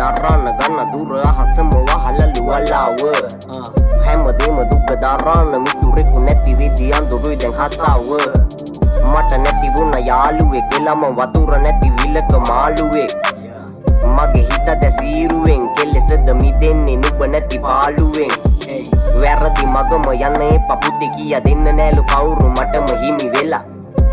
දරන්න ගන්න දුර අහසම වහලලු වලාව හැමදේම දුක දරන්න මිතුරෙකු නැති විදි අඳුරුයි දැන් හතාව මට නැති වුණ යාළුවෙක් වෙලම වතුර නැති විලක මාළුවෙක් මගේ හිත දැසීරුවෙන් කෙලෙසද මිදෙන්නේ නුඹ නැති පාළුවෙන් වැරදි මගම යන්නේ පපුති කියා දෙන්න නෑලු කවුරු මටම හිමි වෙලා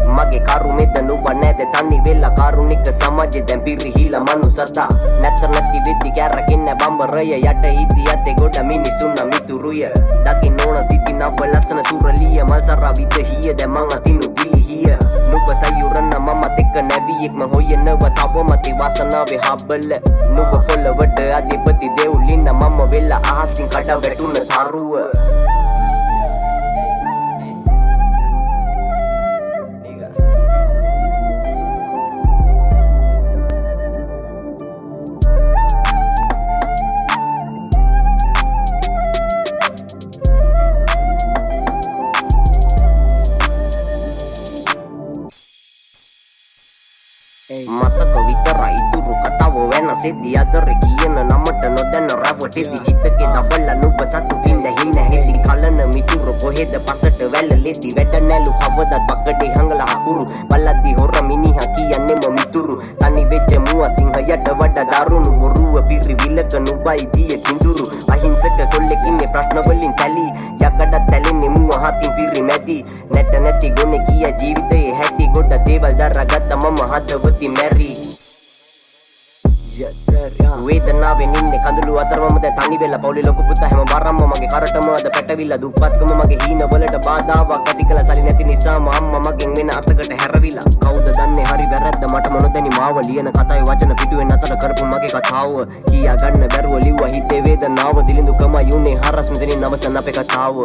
මගේ කරුමෙද නුඹ නැද තනි වෙලා කරුණික සමාජෙ දැන් පිරිහිලා මනුසතා නැති වෙද්දි කැරගෙන බම්බරය යට ඉදි යතේ ගොඩ මිනිසුන් මිතුරුය දකින්න ඕන සිටින ඔබ ලස්සන සුරලිය මල්සරා විදහිය දැන් මං අතිනු දිලිහිය නුඹ සයුරන්න මම දෙක නැවියෙක්ම හොයනව තවමති වාසනාවේ හබ්බල නුඹ පොළවට අධිපති දෙව්ලින්න මම වෙලා අහසින් කඩ වැටුන සරුව මතක විතරයි තුරු කතාව වෙනසෙදි අදර කියන නමට නොදැන රැවටෙදි චිත්තකේ දබල නුඹ සතු විඳ හින හෙදි කලන මිතුරු කොහෙද පසට වැල්ලෙදි වැඩ නැලු කවදත් පකඩේ හංගලා හකුරු බල්ලද්දි හොර මිනිහා කියන්නේම මිතුරු තනි වෙච්ච මුව සිංහයට වඩා දරුණු බොරුව පිරිවිලක නුඹයි දිය කිඳුරු අහිංසක කොල්ලෙක් ඉන්නේ ප්‍රශ්න වලින් තැලි යකඩ තැලෙන්නේ මුව හතින් පිරිමැදි නැට නැති ගුණ කිය ජීවිතේ හැටි ගොඩ දේවල් දරාගත්ත මම හදවති මැරි වේදනාවෙන් ඉන්නේ කඳුළු අතරමම දැන් තනි වෙලා පවුලේ ලොකු පුතා හැම බරම්ම මගේ කරටම අද පැටවිලා දුප්පත්කම මගේ හීන වලට බාධාවක් ඇති කළ සලි නැති නිසාම අම්මා මගෙන් වෙන අතකට හැරවිලා කවුද දන්නේ හරි වැරද්ද මට මොනදැනි මාව ලියන කතාවේ වචන පිටුවෙන් අතර කරපු මගේ කතාව කියා ගන්න බැරුව ලිව්වා හිතේ වේදනාව දිලිඳුකමයි උනේ හරස් මෙතනින් අවසන් අපේ කතාව